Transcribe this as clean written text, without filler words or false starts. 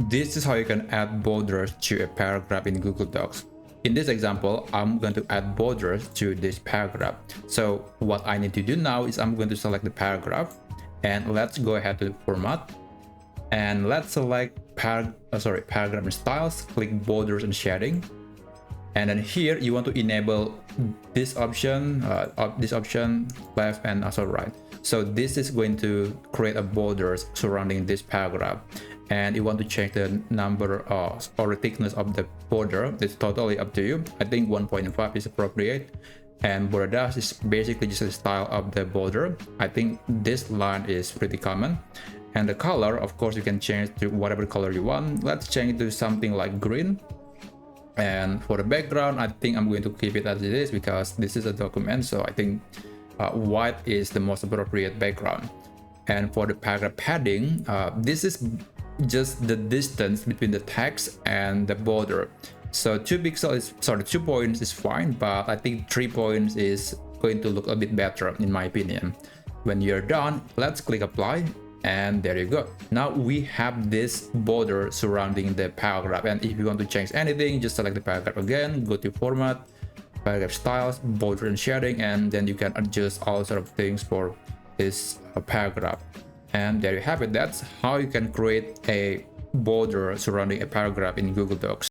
this is how you can add borders to a paragraph in Google Docs. In this example, I'm going to add borders to this paragraph. So what I need to do now is I'm going to select the paragraph, and let's go ahead to format, and let's select paragraph and styles, click borders and shading. And then here you want to enable this option left and also right. So this is going to create a borders surrounding this paragraph, and you want to change the number or the thickness of the border. It's totally up to you. I think 1.5 is appropriate, and border dash is basically just the style of the border. I think this line is pretty common. And the color, of course, you can change to whatever color you want. Let's change it to something like green. And for the background, I think I'm going to keep it as it is because this is a document, so I think white is the most appropriate background. And for the paragraph padding, this is just the distance between the text and the border. So 2 points is fine, but I think 3 points is going to look a bit better in my opinion. When you're done, let's click apply. And there you go. Now we have this border surrounding the paragraph, and if you want to change anything, just select the paragraph again, go to format, paragraph styles, border and shading, and then you can adjust all sort of things for this paragraph. And there you have it. That's how you can create a border surrounding a paragraph in Google Docs.